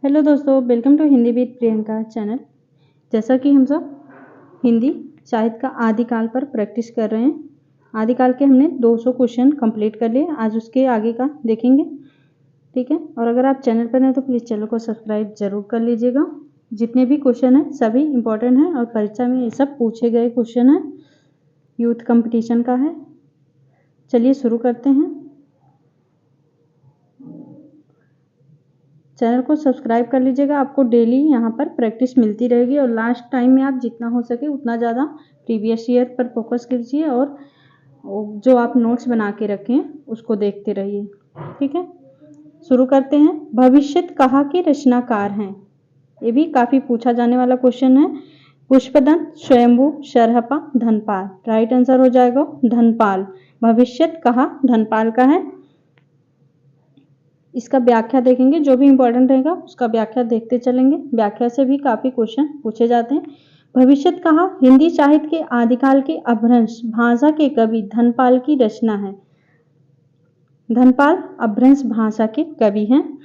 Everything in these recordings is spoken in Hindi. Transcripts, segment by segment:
हेलो दोस्तों, welcome to Hindi with Priyanka channel. जैसा कि हम सब हिंदी साहित्य का आदिकाल पर प्रैक्टिस कर रहे हैं। आदिकाल के हमने 200 क्वेश्चन कंप्लीट कर लिए। आज उसके आगे का देखेंगे, ठीक है। और अगर आप चैनल पर हैं तो प्लीज़ चैनल को सब्सक्राइब जरूर कर लीजिएगा। जितने भी क्वेश्चन हैं सभी इम्पोर्टेंट हैं और परीक्षा में ये सब पूछे गए क्वेश्चन हैं, यूथ कंपटीशन का है। चलिए शुरू करते हैं। चैनल को सब्सक्राइब कर लीजिएगा, आपको डेली यहाँ पर प्रैक्टिस मिलती रहेगी। और लास्ट टाइम में आप जितना हो सके उतना ज़्यादा प्रीवियस ईयर पर फोकस कीजिए और जो आप नोट्स बना के रखें उसको देखते रहिए, ठीक है। शुरू करते हैं। भविष्यत कहाँ के रचनाकार हैं? ये भी काफ़ी पूछा जाने वाला क्वेश्चन है। पुष्पदंत, स्वयंभू, सरहपा, धनपाल। राइट आंसर हो जाएगा धनपाल। भविष्यत कहाँ धनपाल का है। इसका व्याख्या देखेंगे, जो भी इंपॉर्टेंट रहेगा उसका व्याख्या देखते चलेंगे। व्याख्या से भी काफी क्वेश्चन पूछे जाते हैं। भविष्यत कहा हिंदी साहित्य के आदिकाल के अभ्रंश भाषा के कवि धनपाल की रचना है। धनपाल अभ्रंश भाषा के कवि हैं।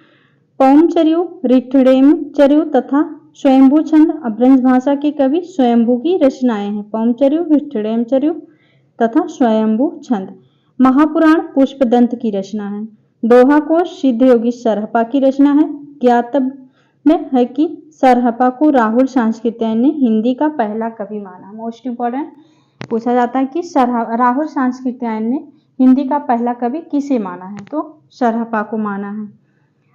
पौमचर्यु, रिठ्ठेमचर्यु तथा स्वयंभू छंद अभ्रंश भाषा के कवि स्वयंभू की रचनाएं हैं। पौमचर्यु, रिठ्ठेमचर्यु तथा स्वयंभू छंद। महापुराण पुष्पदंत की रचना है। दोहा कोश सिद्धयोगी सरहपा की रचना है। ज्ञातव्य है कि सरहपा को राहुल सांस्कृत्यायन ने हिंदी का पहला कवि माना। मोस्ट इंपॉर्टेंट पूछा जाता है कि राहुल सांस्कृत्यायन ने हिंदी का पहला कवि किसे माना है, तो सरहपा को माना है।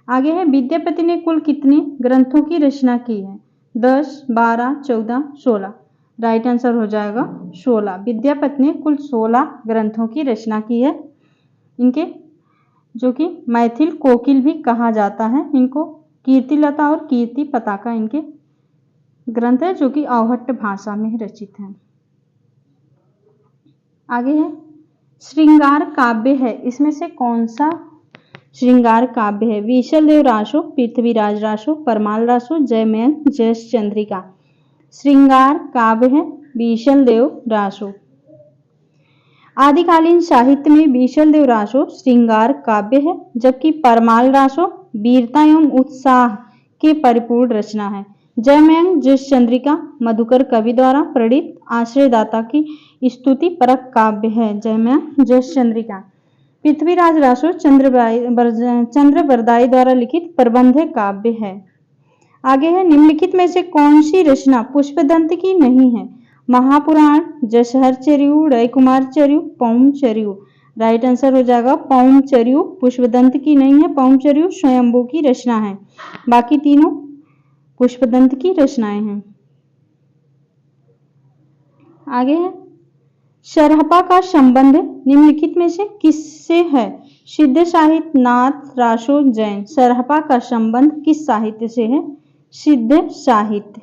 आगे है, विद्यापति ने कुल कितने ग्रंथों की रचना की है? 10, 12, 14, 16। राइट आंसर हो जाएगा 16। विद्यापति ने कुल 16 ग्रंथों की रचना की है। इनके जो कि मैथिल कोकिल भी कहा जाता है। इनको कीर्तिलता और कीर्ति पताका इनके ग्रंथ है जो कि औहट्ट भाषा में रचित हैं। आगे है, श्रृंगार काव्य है, इसमें से कौन सा श्रृंगार काव्य है? विशलदेव रासो, पृथ्वीराज रासो, परमाल रासो, जयमेव जयस चंद्रिका। श्रृंगार काव्य है विशलदेव रासो। आदिकालीन साहित्य में विशलदेव रासो श्रृंगार काव्य है, जबकि परमाल रासो वीरता एवं उत्साह के परिपूर्ण रचना है। जयमेव जयस चंद्रिका मधुकर कवि द्वारा प्रणीत आश्रयदाता की स्तुति परक काव्य है। जयमेव जयस चंद्रिका। पृथ्वीराज रासो चंद्रबरदाई द्वारा लिखित प्रबंध काव्य है। आगे है, निम्नलिखित में से कौन सी रचना पुष्पदंत की नहीं है? महापुराण, जशहरचर्यु, रविकुमारचर्यु, पौमचर्यु। राइट आंसर हो जाएगा पौमचर्यु पुष्पदंत की नहीं है। पौमचर्यु स्वयंभू की रचना है, बाकी तीनों पुष्पदंत की रचनाएं हैं। आगे है, सरहपा का संबंध निम्नलिखित में से किससे है? सिद्ध साहित्य, नाथ, रासो, जैन। सरहपा का संबंध किस साहित्य से है? सिद्ध साहित्य।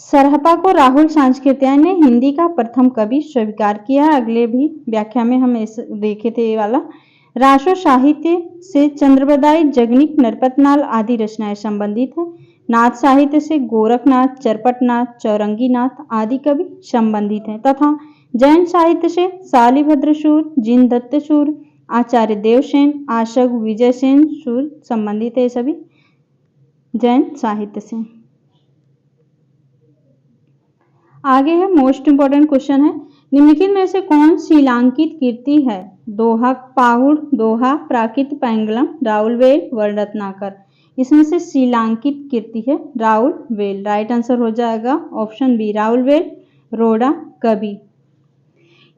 सरहपा को राहुल सांस्कृत्यायन ने हिंदी का प्रथम कवि स्वीकार किया है। अगले भी व्याख्या में हम देखे थे ये वाला। रासो साहित्य से चंद्रबरदाई, जगनिक, नरपतनाल आदि रचनाएं संबंधित है। नाथ साहित्य से गोरखनाथ, चरपटनाथ, चौरंगीनाथ आदि कवि संबंधित हैं तथा जैन साहित्य से शालिभद्रसूर, जिनदत्तसूर, आचार्य देवसेन, आशग विजयसेन सूर संबंधित है। सभी जैन साहित्य से। आगे है, मोस्ट इंपोर्टेंट क्वेश्चन है, निम्नलिखित में से कौन शीलांकित कीर्ति है? दोहा पाहुड़, दोहा, प्राकृत, पैंगलम, राउल वेल, वर्णरत्नाकर। इसमें से शीलांकित कीर्ति है राउल वेल। राइट आंसर हो जाएगा ऑप्शन बी राउल वेल, रोड़ा कवि।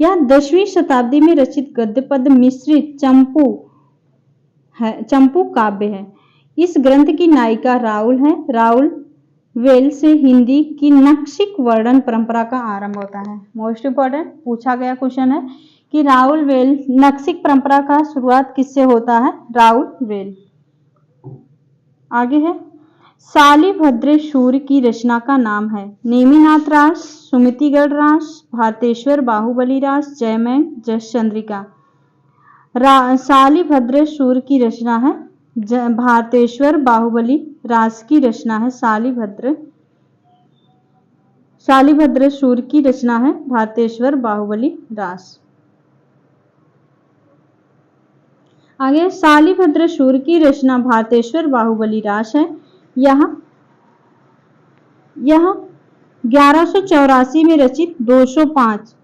यह 10वीं शताब्दी में रचित गद्य पद मिश्रित चंपू काव्य है। इस ग्रंथ की नायिका राउल है। राउल वेल से हिंदी की नक्शिक वर्णन परंपरा का आरंभ होता है। मोस्ट इंपोर्टेंट पूछा गया क्वेश्चन है कि राउल वेल नक्शिक परंपरा का शुरुआत किससे होता है? राउल वेल। आगे है, शालिभद्रेश्वर की रचना का नाम है? नेमिनाथ रास, सुमतिगढ़ रास, भारतेश्वर बाहुबली रास, जयमेव जयस चंद्रिका। शालिभद्रेश्वर की रचना है भारतेश्वर बाहुबली रास की रचना है। शालिभद्रेश्वर की रचना है भारतेश्वर बाहुबली रास। आगे शालिभद्र शूर की रचना भारतेश्वर बाहुबली रास है। यह 1184 में रचित 205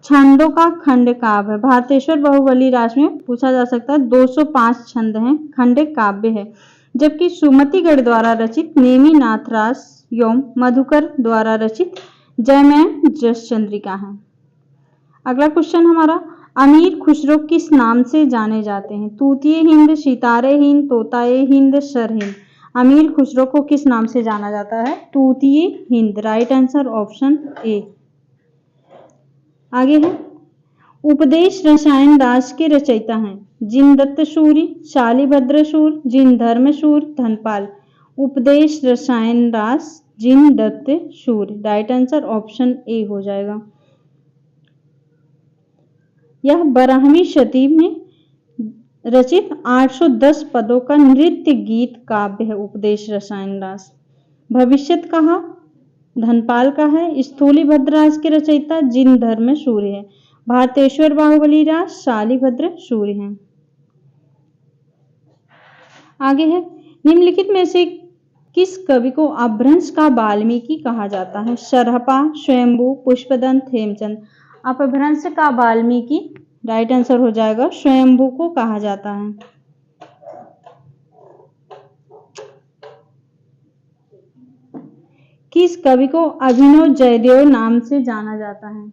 छंदों का खंड काव्य है। भारतेश्वर बाहुबली रास में पूछा जा सकता है 205 छंद हैं, खंड काव्य है। जबकि सुमतिगढ़ द्वारा रचित नेमिनाथ रास एवं मधुकर द्वारा रचित जयमैन जस चंद्रिका है। अगला क्वेश्चन हमारा, अमीर खुसरो किस नाम से जाने जाते हैं? तूतिए हिंद, सितारे हिंद, तोताए हिंद, सर हिंद। अमीर खुसरो को किस नाम से जाना जाता है? तूतिए हिंद। Right answer option A. आगे है, उपदेश रसायन दास के रचयिता हैं जिनदत्त सूरि, शालिभद्र शूर, जिनधर्म शूर, धनपाल। उपदेश रसायन दास Jinadatta Suri. Right answer option A हो जाएगा। यह 12वीं शती में रचित 810 पदों का नृत्य गीत काव्य है उपदेश रसायन दास। भविष्यत कहा धनपाल का है। स्थूलीभद्र रास के रचयिता जिनधर्म सूरि है। भारतेश्वर बाहुबली रास शालिभद्र सूरि है। आगे है, निम्नलिखित में से किस कवि को अपभ्रंश का वाल्मीकि कहा जाता है? शरहपा, स्वयंभू, पुष्पदंत, हेमचंद। अपभ्रंश का वाल्मीकि। राइट आंसर हो जाएगा स्वयंभू को कहा जाता है। किस कवि को अभिनव जयदेव नाम से जाना जाता है?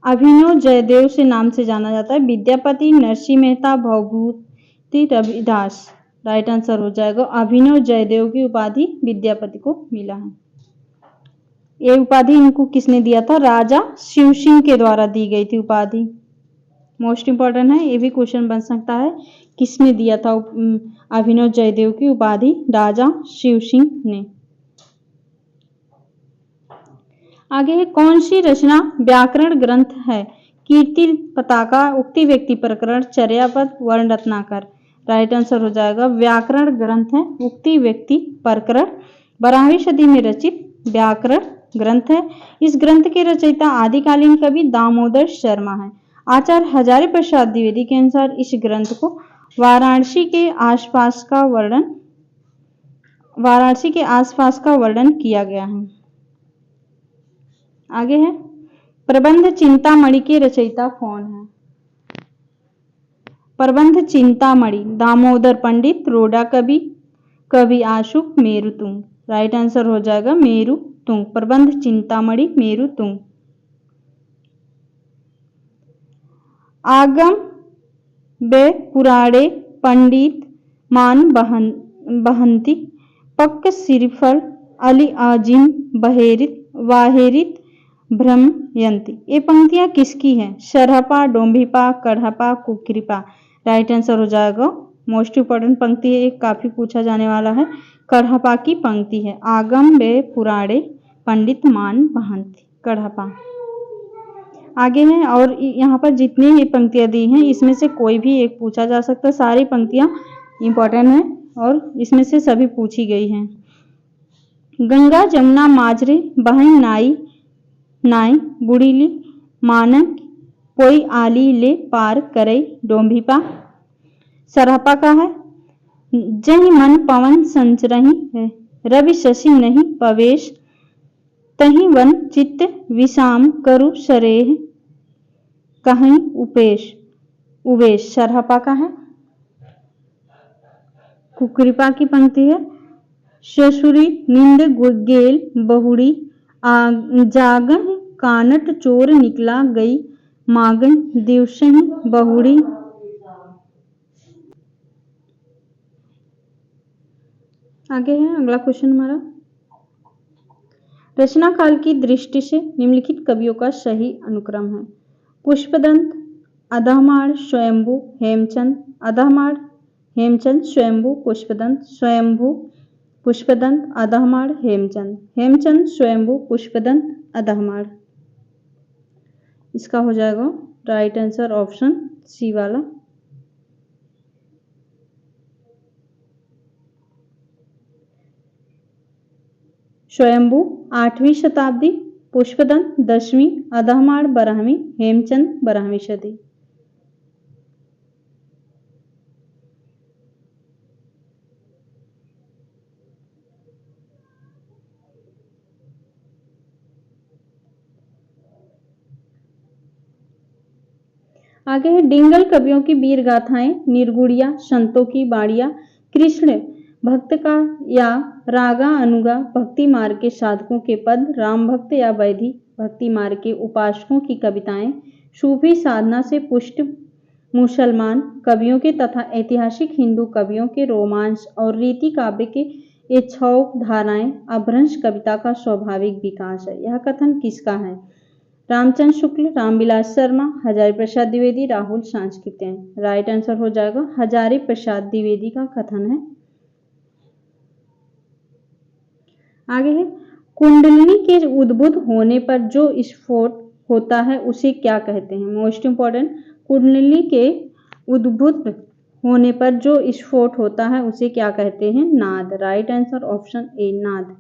अभिनव जयदेव से नाम से जाना जाता है विद्यापति, नरसिंह मेहता, भवभूति, रविदास। राइट आंसर हो जाएगा अभिनव जयदेव की उपाधि विद्यापति को मिला है। ये उपाधि इनको किसने दिया था? राजा शिव सिंह के द्वारा दी गई थी उपाधि। मोस्ट इंपॉर्टेंट है, ये भी क्वेश्चन बन सकता है। किसने दिया था अभिनव जयदेव की उपाधि? राजा शिव सिंह ने। आगे है, कौन सी रचना व्याकरण ग्रंथ है? कीर्ति पताका, उक्ति व्यक्ति प्रकरण, चर्यापद, वर्ण रत्नाकर। राइट आंसर हो जाएगा व्याकरण ग्रंथ है उक्ति व्यक्ति प्रकरण। 12वीं सदी में रचित व्याकरण ग्रंथ है। इस ग्रंथ के रचयिता आदिकालीन कवि दामोदर शर्मा है। आचार्य हजारी प्रसाद द्विवेदी के अनुसार इस ग्रंथ को वाराणसी के आसपास का वर्णन किया गया है। आगे है, प्रबंध चिंतामणि के रचयिता कौन है? प्रबंध चिंतामणि दामोदर पंडित, रोडा कवि, कवि आशुक, मेरुतुंग। राइट आंसर हो जाएगा मेरुतुंग। प्रबंध चिंतामणि मेरुतुंग। आगम बे पुराणे पंडित मान बहंती, पक्क सिरफल, अली आजिम बहेरित वाहेरित भ्रमयंती। ये पंक्तियां किसकी हैं? शरहपा, डोंभिपा, कढ़पा, कुकृपा। राइट आंसर हो जाएगा मोस्ट इंपॉर्टेंट पंक्ति है, एक काफी पूछा जाने वाला है। कढ़पा की पंक्ति है। आगम बे पुराणे पंडित मान बहंती, कढ़पा। आगे है, और यहाँ पर जितनी ही पंक्तियां दी हैं इसमें से कोई भी एक पूछा जा सकता है। सारी पंक्तियां इंपॉर्टेंट हैं और इसमें से सभी पूछी गई हैं। गंगा जमुना माझरे बहन नाई बुढ़ीली मानक कोई आली ले पार करे डोंभिपा। सरहपा का है, जहि मन पवन संचरहि रवि शशि नहीं पवेश, तहि वन चित्त विषाम करु सरेह कहीं उवेश। सरहपा का है। कुकृपा की पंक्ति है, ससुरी निंद गेल बहुड़ी जागन कानट चोर निकला गई मागन दिवसहि बहुड़ी। आगे है अगला क्वेश्चन हमारा, रचना काल की दृष्टि से निम्नलिखित कवियों का सही अनुक्रम है? पुष्पदंत, अधमाड़, स्वयंभू, हेमचंद। अधमाड़, हेमचंद, स्वयंभू, पुष्पदंत, स्वयंभू, पुष्पदंत, अधमाड़, हेमचंद, हेमचंद, स्वयंभू, पुष्पदंत, अधमाड़। इसका हो जाएगा राइट आंसर ऑप्शन सी वाला। स्वयंभू 8वीं शताब्दी, पुष्पदंत 10वीं, अधमाड़ 12वीं, हेमचंद 12वीं सदी। आगे है डिंगल कवियों की वीर गाथाएं, निर्गुड़िया, संतों की बाड़िया, कृष्ण भक्त का या रागा अनुगा, भक्ति मार्ग के साधकों के पद, राम भक्त या वैधि भक्ति मार्ग के उपासकों की कविताएं, सूफी साधना से पुष्ट मुसलमान कवियों के तथा ऐतिहासिक हिंदू कवियों के रोमांस और रीति काव्य के ये छौक धाराएं अपभ्रंश कविता का स्वाभाविक विकास है। यह कथन किसका है? रामचंद्र शुक्ल, रामविलास शर्मा, हजारी प्रसाद द्विवेदी, राहुल सांस्कृत्यायन। राइट आंसर हो जाएगा हजारी प्रसाद द्विवेदी का कथन है। आगे है कुंडलिनी के उद्भूत होने पर जो स्फोट होता है उसे क्या कहते हैं? मोस्ट इंपॉर्टेंट, कुंडलिनी के उद्भूत होने पर जो स्फोट होता है उसे क्या कहते हैं? नाद। राइट आंसर ऑप्शन ए, नाद।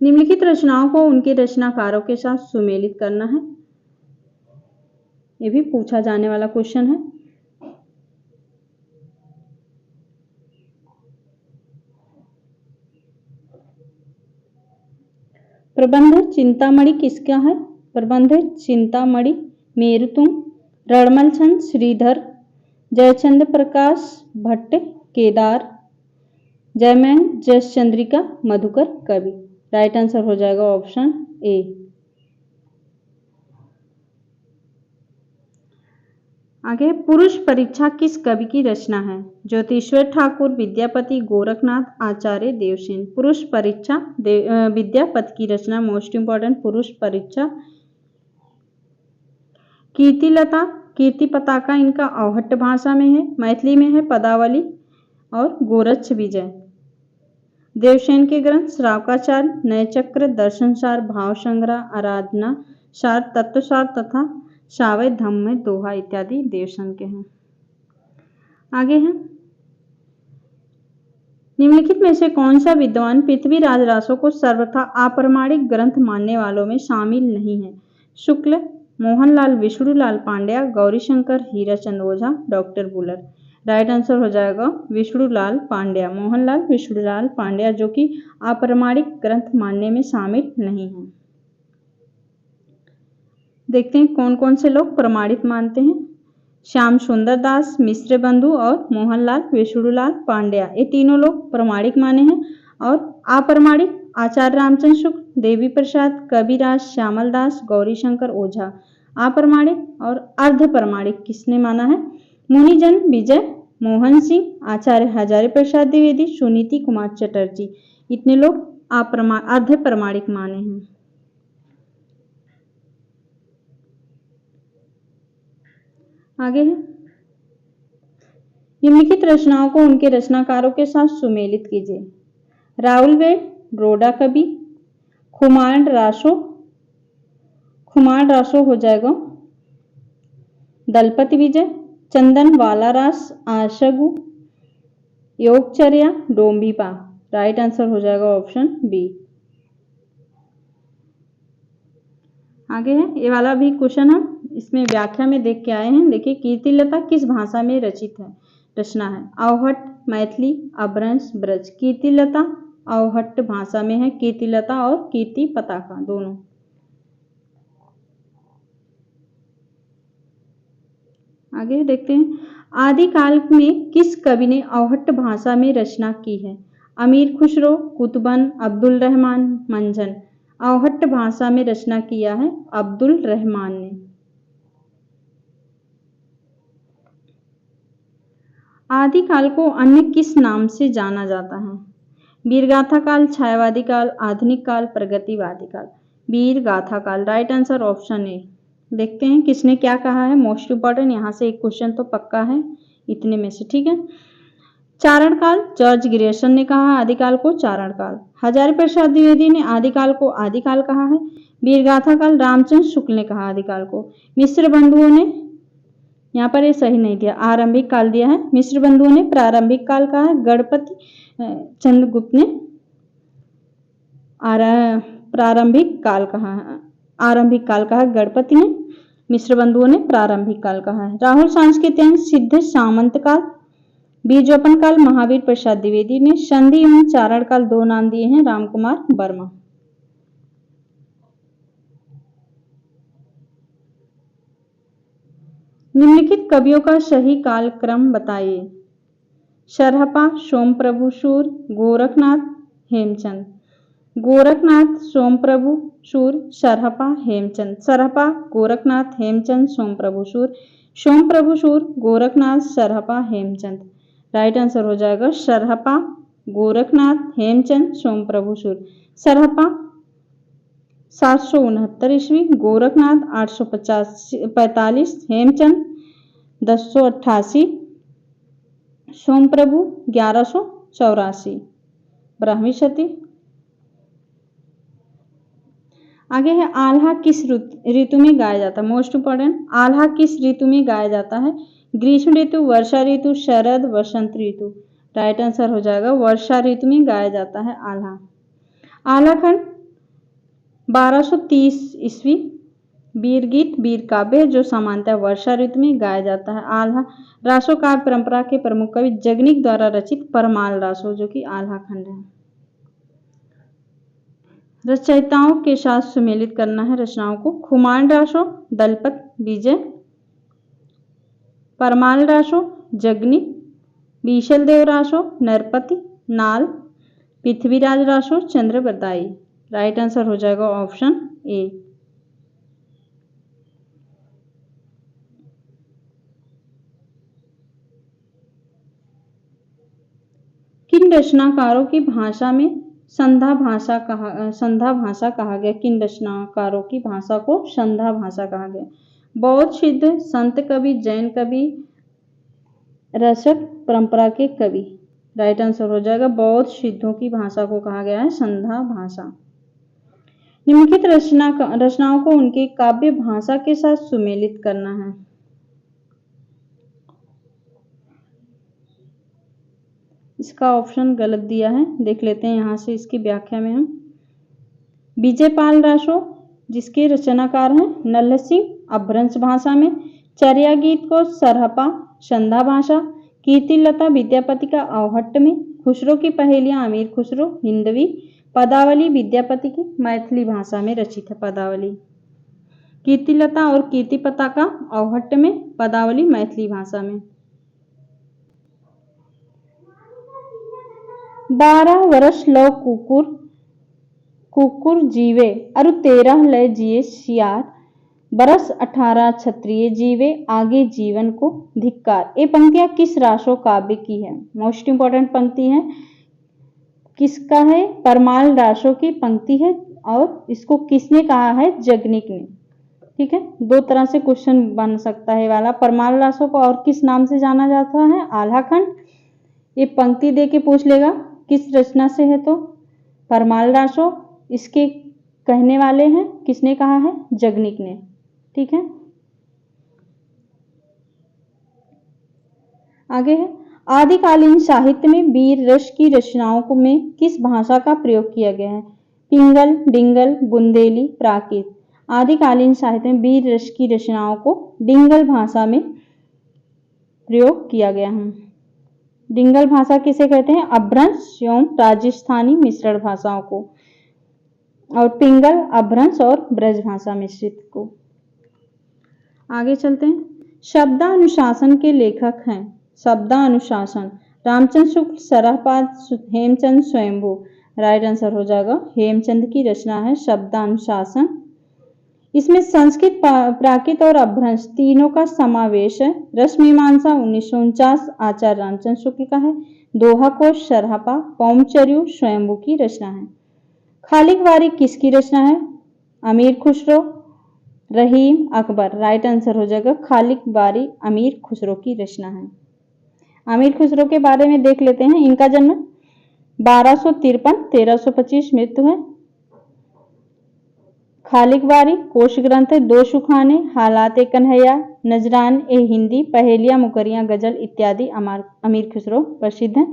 निम्नलिखित रचनाओं को उनके रचनाकारों के साथ सुमेलित करना है। यह भी पूछा जाने वाला क्वेश्चन है। प्रबंध चिंतामणि किसका है? प्रबंध चिंतामणि मेरुतुंग, रणमल चंद श्रीधर, जयचंद्र प्रकाश भट्ट केदार, जयमैन जयचंद्रिका मधुकर कवि। राइट आंसर हो जाएगा ऑप्शन ए। आगे पुरुष परीक्षा किस कवि की रचना है? ज्योतिश्वर ठाकुर, विद्यापति, गोरखनाथ, आचार्य देवसेन। पुरुष परीक्षा विद्यापति की रचना। मोस्ट इंपॉर्टेंट, पुरुष परीक्षा। कीर्तिलता, कीर्ति पताका इनका अवहट्ट भाषा में है, मैथिली में है पदावली और गोरक्ष विजय। देवसेन के ग्रंथ श्रावकाचार, नयचक्र, दर्शनसार, भाव संग्रह, आराधना सार, तत्वसार तथा सावय धम्म दोहा इत्यादि देवसेन के हैं। आगे हैं निम्नलिखित में से कौन सा विद्वान पृथ्वीराज रासो को सर्वथा अप्रमाणिक ग्रंथ मानने वालों में शामिल नहीं है? शुक्ल, मोहनलाल विष्णुलाल पांड्या, गौरीशंकर, हीराचंद ओझा, डॉक्टर बुलर। राइट आंसर हो जाएगा विष्णुलाल पांड्या, मोहनलाल विष्णुलाल पांड्या, जो कि अप्रमाणिक ग्रंथ मानने में शामिल नहीं है। देखते हैं कौन कौन से लोग प्रमाणित मानते हैं। श्याम सुंदर दास, मिश्र बंधु और मोहनलाल विष्णुलाल पांड्या, ये तीनों लोग प्रमाणिक माने हैं। और अप्रमाणिक आचार्य रामचंद्र शुक्ल, देवी प्रसाद, कविराज, श्यामल दास, गौरीशंकर ओझा। अप्रमाणिक और अर्ध प्रमाणिक किसने माना है? मुनिजन विजय मोहन सिंह, आचार्य हजारी प्रसाद द्विवेदी, सुनीति कुमार चटर्जी, इतने लोग अर्ध प्रमाणिक माने हैं। आगे है निम्नलिखित रचनाओं को उनके रचनाकारों के साथ सुमेलित कीजिए। राहुल वेड, रोडा कवि, खुमार रासो हो जाएगा, दलपति विजय, चंदन वाला रास, आशगु, योगचर्या, डोंबिपा। राइट आंसर हो जाएगा ऑप्शन बी। आगे है ये वाला भी क्वेश्चन हम इसमें व्याख्या में देख के आए हैं। देखिए कीर्तिलता किस भाषा में रचित है? रचना है अवहट्ट, मैथिली, अपभ्रंश, ब्रज। कीर्तिलता अवहट्ट भाषा में है, कीर्तिलता और कीर्ति पताका दोनों। आगे देखते हैं आदिकाल में किस कवि ने अवहट्ट भाषा में रचना की है? अमीर खुसरो, कुतुबन, अब्दुल रहमान, मंजन। अवहट्ट भाषा में रचना किया है अब्दुल रहमान ने। आदिकाल को अन्य किस नाम से जाना जाता है? वीरगाथा काल, छायावादी काल, आधुनिक काल, प्रगतिवादी काल। वीरगाथा काल। राइट आंसर ऑप्शन ए। देखते हैं किसने क्या कहा है। मोस्ट इंपॉर्टेंट, यहाँ से एक क्वेश्चन तो पक्का है इतने में से, ठीक है। चारण काल, जॉर्ज ग्रियर्सन ने कहा आदिकाल को चारण काल। हजारी प्रसाद द्विवेदी ने आदिकाल को आदिकाल कहा है। वीरगाथा काल रामचंद्र शुक्ल ने कहा आदिकाल को। मिश्र बंधुओं ने, यहाँ पर ये सही नहीं दिया, आरंभिक काल दिया है। मिश्र बंधुओं ने प्रारंभिक काल कहा है। गणपति चंद्रगुप्त ने प्रारंभिक काल कहा है, आरंभिक काल कहा। गणपति ने, मिश्र बंधुओं ने प्रारंभिक काल कहा है। राहुल सांस्कृत्यायन सिद्ध सामंत काल, बीजोपन काल महावीर प्रसाद द्विवेदी ने। संधि एवं चारण काल दो नाम दिए हैं रामकुमार वर्मा। निम्नलिखित कवियों का सही काल क्रम बताइए। शरहपा, सोमप्रभु सूर, गोरखनाथ, हेमचंद। गोरखनाथ, सोमप्रभु सूर, शरहपा, हेमचंद। शरहपा, गोरखनाथ, हेमचंद, सोमप्रभु सूर। सोमप्रभु सूर, गोरखनाथ, शरहपा, हेमचंद। राइट आंसर हो जाएगा शरहपा, गोरखनाथ, हेमचंद, सोमप्रभु सूर। शरहपा 769 ईस्वी, गोरखनाथ 845, हेमचंद 1088, सोमप्रभु 1184। ब्राह्मी शती। आगे है आल्हा किस ऋतु में गाया जाता है। मोस्ट इंपॉर्टेंट, आल्हा किस ऋतु में गाया जाता है। ग्रीष्म ऋतु, वर्षा ऋतु, शरद, वसंत ऋतु। राइट आंसर हो जाएगा वर्षा ऋतु में गाया जाता है आल्हा। आल्हा खंड 1230 ईस्वी, वीर गीत, वीर काव्य जो सामान्यतः वर्षा ऋतु में गाया जाता है। आल्हा रासो काव्य परंपरा के प्रमुख कवि जगनिक द्वारा रचित परमाल रासो जो कि आल्हा खंड है। रचयिताओं के साथ सुमेलित करना है रचनाओं को। खुमान रासो, दलपत, विजय। परमाल रासो, जगनिक। बीशल देव रासो, नरपति, नाल। पृथ्वीराज रासो, चंद्रबरदाई। राइट आंसर हो जाएगा ऑप्शन ए। किन रचनाकारों की भाषा में संधा भाषा कहा गया। किन रचनाकारों की भाषा को संधा भाषा कहा गया। बौद्ध, सिद्ध, संत कवि, जैन कवि, रसक परंपरा के कवि। राइट आंसर हो जाएगा बौद्ध सिद्धों की भाषा को कहा गया है संधा भाषा। निम्नलिखित रचनाओं को उनके काव्य भाषा के साथ सुमेलित करना है। इसका ऑप्शन गलत दिया है, देख लेते हैं यहां से इसकी व्याख्या में हम। विजयपाल रासो जिसके रचनाकार हैं नल्ह सिंह, अपभ्रंश भाषा में। चर्या गीत को सरहपा, संधा भाषा। कीर्तिलता विद्यापति का अवहट्ट में। खुसरो की पहेलियां अमीर खुसरो, हिंदवी। पदावली विद्यापति की मैथिली भाषा में रचित है पदावली। कीर्तिलता और कीर्तिपता का अवहट्ट में, पदावली मैथिली भाषा में। 12 वर्ष लव कुकुर जीवे अरु 13 लय जिए सियार। बरस 18 क्षत्रिय जीवे आगे जीवन को धिक्कार। ये पंक्तियां किस रासो काव्य की है। मोस्ट इंपॉर्टेंट पंक्ति है। किसका है। परमाल रासो की पंक्ति है और इसको किसने कहा है। जगनिक ने। ठीक है, दो तरह से क्वेश्चन बन सकता है वाला। परमाल रासो को और किस नाम से जाना जाता है। आल्हा खंड। ये पंक्ति दे के पूछ लेगा किस रचना से है तो परमाल रासो। इसके कहने वाले हैं किसने कहा है। जगनिक ने। ठीक है, आगे है आदिकालीन साहित्य में वीर रस की रचनाओं में किस भाषा का प्रयोग किया गया है। पिंगल, डिंगल, बुंदेली, प्राकृत। आदिकालीन साहित्य में वीर रस की रचनाओं को डिंगल भाषा में प्रयोग किया गया है। डिंगल भाषा किसे कहते हैं। अपभ्रंश एवं राजस्थानी मिश्रण भाषाओं को, और पिंगल अपभ्रंश और ब्रज भाषा मिश्रित को। आगे चलते हैं। शब्दानुशासन के लेखक हैं। शब्दानुशासन रामचंद्र शुक्ल, सरहपाद, हेमचंद, स्वयंभू। राइट आंसर हो जाएगा हेमचंद की रचना है शब्दानुशासन। इसमें संस्कृत, प्राकृत और अपभ्रंश तीनों का समावेश है। रस मीमांसा 1949 आचार्य रामचंद्र शुक्ल का है। दोहा कोश सरहपा, पौमचर्यु स्वयंभू की रचना है। खालिक वारी किसकी रचना है। अमीर खुसरो, रहीम, अकबर। राइट आंसर हो जाएगा खालिक वारी अमीर खुसरो की रचना है। अमीर खुसरो के बारे में देख लेते हैं। इनका जन्म 1253, 1325 मृत्यु है। खालिक वारी कोश ग्रंथ है। दो सुखाने, हालात ए कन्हैया, नजरान ए हिंदी, पहेलियां, मुकरियां, गजल इत्यादि अमीर खुसरो प्रसिद्ध हैं।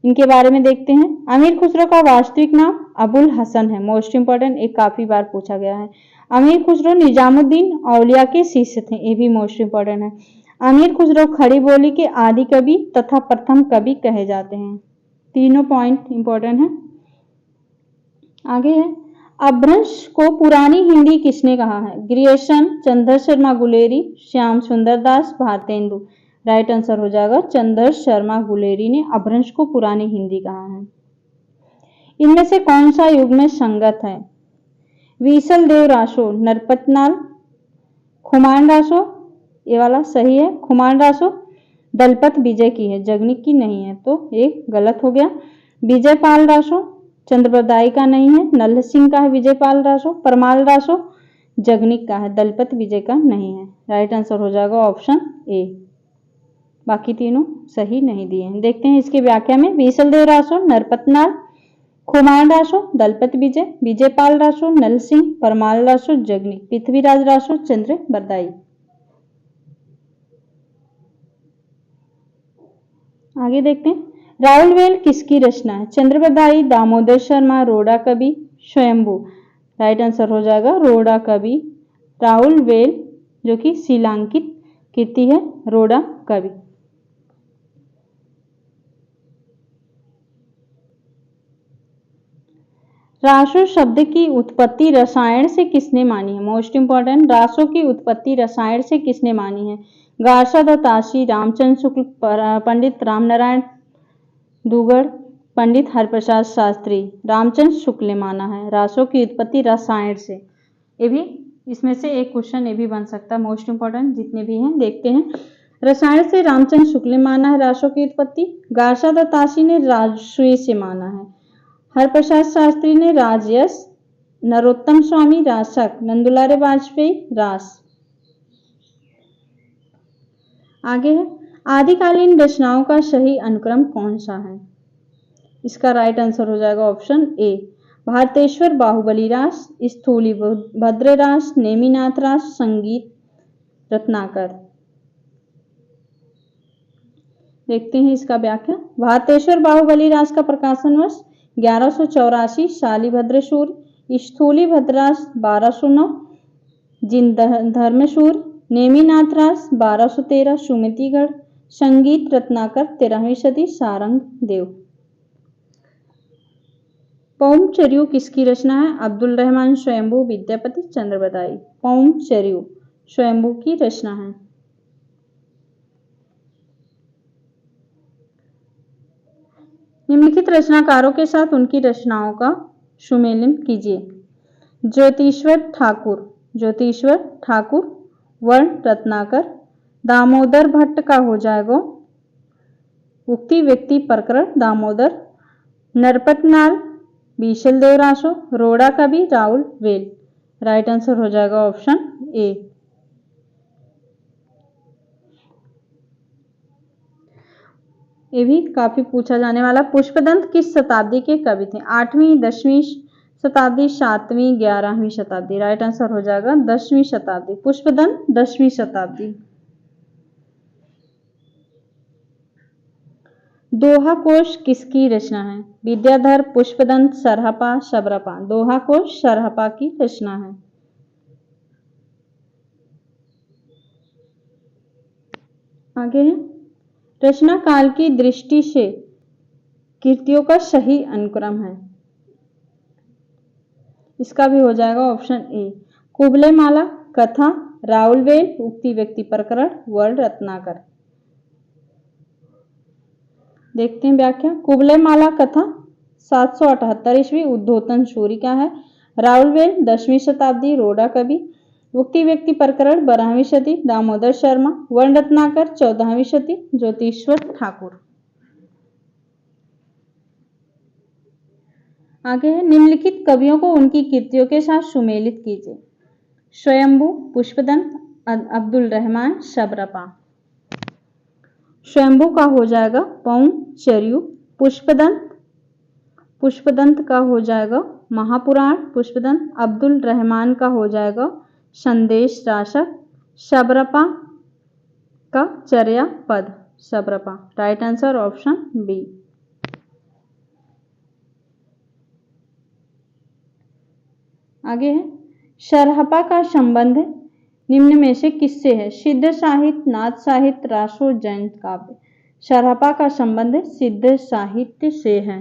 इनके बारे में देखते हैं। अमीर खुसरो का वास्तविक नाम अबुल हसन है। मोस्ट इंपॉर्टेंट, एक काफी बार पूछा गया है। अमीर खुसरो निजामुद्दीन औलिया के शिष्य थे। ये भी मोस्ट इंपॉर्टेंट है। अमीर खुसरो खड़ी बोली के आदि कवि तथा प्रथम कवि कहे जाते हैं। तीनों पॉइंट इंपॉर्टेंट है। आगे है अपभ्रंश को पुरानी हिंदी किसने कहा है? ग्रियर्सन, चंद्र शर्मा गुलेरी, श्याम सुंदर दास, भारतेंदु। राइट आंसर हो जाएगा चंद्र शर्मा गुलेरी ने अपभ्रंश को पुरानी हिंदी कहा है। इनमें से कौन सा युग्म संगत है? वीसल देव रासो, नरपतनाल, खुमान रासो, ये वाला सही है। खुमान रासो दलपत विजय की है, जगनिक की नहीं है, तो एक गलत हो गया। विजय पाल रासो चंद्रप्रदाई का नहीं है, नल्ह सिंह का है विजय पाल रासो। परमाल रासो जगनिक का है, दलपत विजय का नहीं है। राइट आंसर हो जाएगा ऑप्शन ए। बाकी तीनों सही नहीं दिए हैं। देखते हैं इसकी व्याख्या में। बीसल देव रासो, नरपतनाल, खुमान रासो, दलपत विजय, विजय पाल रासो, नल सिंह, परमाल रासो, जगनिक, पृथ्वीराज रासो, चंद्र बरदाई। आगे देखते हैं। राहुल वेल किसकी रचना है? चंद्रबरदाई, दामोदर शर्मा, रोड़ा कवि, स्वयंभू। राइट आंसर हो जाएगा रोड़ा कवि। राहुल वेल जो कि शिलांकित कृति है रोड़ा कवि। रासो शब्द की उत्पत्ति रसायन से किसने मानी है? मोस्ट इंपॉर्टेंट, रासो की उत्पत्ति रसायन से किसने मानी है? गारसा दत्ताशी, रामचंद्र शुक्ल, पंडित रामनारायण दुगड़, पंडित हरप्रसाद शास्त्री। रामचंद्र शुक्ल ने माना है रासो की उत्पत्ति रसायन से। ये भी इसमें से एक क्वेश्चन ये भी बन सकता है। मोस्ट इंपॉर्टेंट जितने भी हैं देखते हैं। रसायन से रामचंद्र शुक्ल ने माना है रासो की उत्पत्ति। गारसा दत्ताशी ने राजसूय से माना है। हरप्रसाद शास्त्री ने राजयश, नरोत्तम स्वामी रासक, नंदुलारे वाजपेयी रास। आगे है आदिकालीन रचनाओं का सही अनुक्रम कौन सा है? इसका राइट आंसर हो जाएगा ऑप्शन ए। भारतेश्वर बाहुबली रास, स्थूली भद्र रास, नेमिनाथ रास, संगीत रत्नाकर। देखते हैं इसका व्याख्या। भारतेश्वर बाहुबली रास का प्रकाशन वर्ष 1184, शालिभद्र सूर्य, स्थूली भद्रास 1209, जिन धर्मसूर, नेमिनाथ रास 1213, सुमतिगढ़, संगीत रत्नाकर 13वीं सदी, सारंग देव। पौमचर्यू किसकी रचना है? अब्दुल रहमान, स्वयंभू, विद्यापति, चंद्रबरदाई। पौमचर्यू स्वयंभू की रचना है। निम्नलिखित रचनाकारों के साथ उनकी रचनाओं का सुमेलन कीजिए। ज्योतिश्वर ठाकुर, ज्योतिश्वर ठाकुर, वर्ण रत्नाकर। दामोदर भट्ट का हो जाएगा उक्ति व्यक्ति प्रकरण, दामोदर। नरपतनाल, बीशल देव रासो, रोड़ा कवि, राहुल वेल। राइट आंसर हो जाएगा ऑप्शन ए। ये भी काफी पूछा जाने वाला। पुष्पदंत किस शताब्दी के कवि थे? 8वीं, 10वीं शताब्दी, 7वीं, 11वीं शताब्दी। राइट आंसर हो जाएगा 10वीं शताब्दी। पुष्पदंत 10वीं शताब्दी। दोहा कोश किसकी रचना है? विद्याधर, पुष्पदंत, सरहपा, शबरपा। दोहा कोश सरहपा की रचना है। आगे है रचना काल की दृष्टि से कृतियों का सही अनुक्रम है। इसका भी हो जाएगा ऑप्शन ए। कुबले माला, कथा, राहुल वेल, उक्ति व्यक्ति प्रकरण, वर्ण रत्नाकर। देखते हैं व्याख्या। कुबले माला कथा 778 ईस्वी, उद्धोतन सूरी का है। राहुल वेल 10वीं शताब्दी, रोड़ा कवि। उक्ति व्यक्ति प्रकरण 12वीं सदी, दामोदर शर्मा। वर्ण रत्नाकर 14वीं सदी, ज्योतिश्वर ठाकुर। आगे है निम्नलिखित कवियों को उनकी कृतियों के साथ सुमेलित कीजिए। स्वयंभू, पुष्पदंत, अब्दुल रहमान, शबरपा। स्वयंभू का हो जाएगा पौमचर्यू। पुष्पदंत का हो जाएगा महापुराण पुष्पदंत। अब्दुल रहमान का हो जाएगा संदेश राशक। शबरपा का Charyapad, Shabarpa. Right answer option B. आगे है सरहपा का संबंध निम्न में से किससे है? सिद्ध साहित्य, नाथ साहित्य, रासो, जैन काव्य। सरहपा का संबंध सिद्ध साहित्य से है।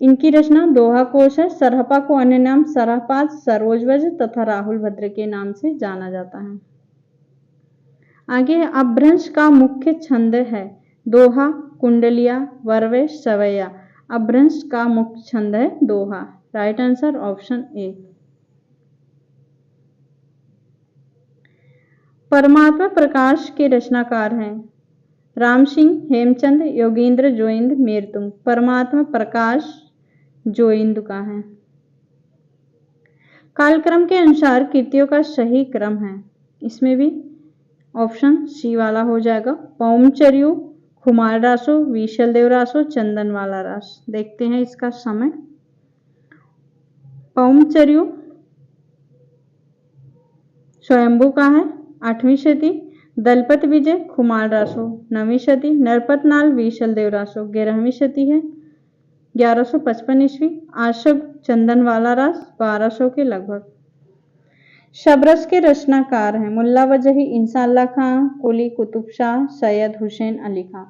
इनकी रचना दोहा कोश है। सरहपा को अन्य नाम सरहपाद, सरोजवज तथा राहुल भद्र के नाम से जाना जाता है। आगे अपभ्रंश का मुख्य छंद है दोहा, कुंडलिया, वर्वे, सवैया। अपभ्रंश का मुख्य छंद है दोहा। Right answer option A. Paramatma Prakash के रचनाकार हैं राम सिंह, हेमचंद, योगेंद्र, जोइंद, मेरतुंग। परमात्मा प्रकाश जोइंद का है। कालक्रम के अनुसार कृतियों का सही क्रम है, इसमें भी ऑप्शन सी वाला हो जाएगा। पौमचर्यु, खुमार रासो, विशल देव रासो, चंदन वाला रास। देखते हैं इसका समय। पौमचर्यु स्वयंभू का है 8वीं शती। दलपत विजय, खुमार रासो 9वीं शती। नरपत नाल, विशल देव रासो 11वीं शती है 1155 ईस्वी। आशब चंदन वाला रास 1200 के लगभग। शबरस के रचनाकार हैं मुल्ला वजही, इंसाअल्लाह खां, कुली कुतुब शाह, सैयद हुसैन अली खां।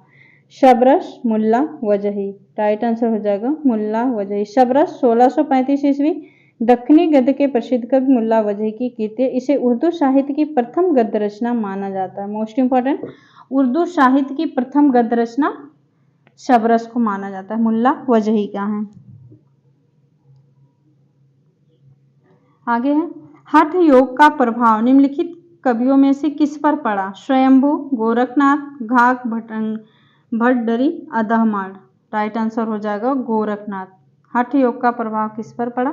शबरस मुल्ला वजही। राइट आंसर हो जाएगा मुल्ला वजही। शबरस 1635 ईस्वी दक्षिणी गद्य के प्रसिद्ध कवि मुल्ला वजही की कृति है। इसे उर्दू साहित्य की प्रथम गद्य रचना माना जाता है। मोस्ट इंपॉर्टेंट, उर्दू साहित्य की प्रथम गद्य रचना शबरस को माना जाता है, मुल्ला वजही का है। आगे है हठ योग का प्रभाव निम्नलिखित कवियों में से किस पर पड़ा? स्वयंभू, गोरखनाथ, घाघ भट्टडरी, अदहमाड़। राइट आंसर हो जाएगा गोरखनाथ। हठ योग का प्रभाव किस पर पड़ा?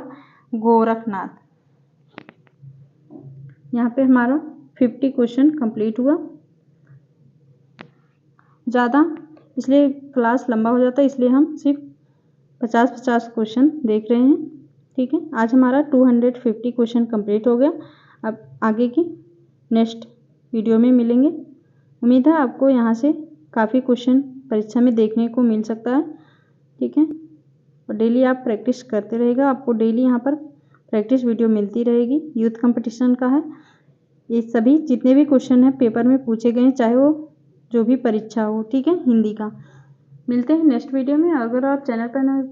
गोरखनाथ। यहाँ पे हमारा 50 क्वेश्चन कंप्लीट हुआ। ज़्यादा इसलिए क्लास लंबा हो जाता है, इसलिए हम सिर्फ 50-50 क्वेश्चन देख रहे हैं। ठीक है, आज हमारा 250 क्वेश्चन कंप्लीट हो गया। अब आगे की नेक्स्ट वीडियो में मिलेंगे। उम्मीद है आपको यहाँ से काफ़ी क्वेश्चन परीक्षा में देखने को मिल सकता है। ठीक है, और डेली आप प्रैक्टिस करते रहेगा, आपको डेली यहाँ पर प्रैक्टिस वीडियो मिलती रहेगी। यूथ कंपटीशन का है, ये सभी जितने भी क्वेश्चन हैं पेपर में पूछे गए, चाहे वो जो भी परीक्षा हो। ठीक है, हिंदी का। मिलते हैं नेक्स्ट वीडियो में। अगर आप चैनल पर नए,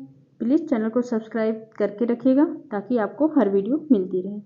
प्लीज़ चैनल को सब्सक्राइब करके रखिएगा ताकि आपको हर वीडियो मिलती रहे।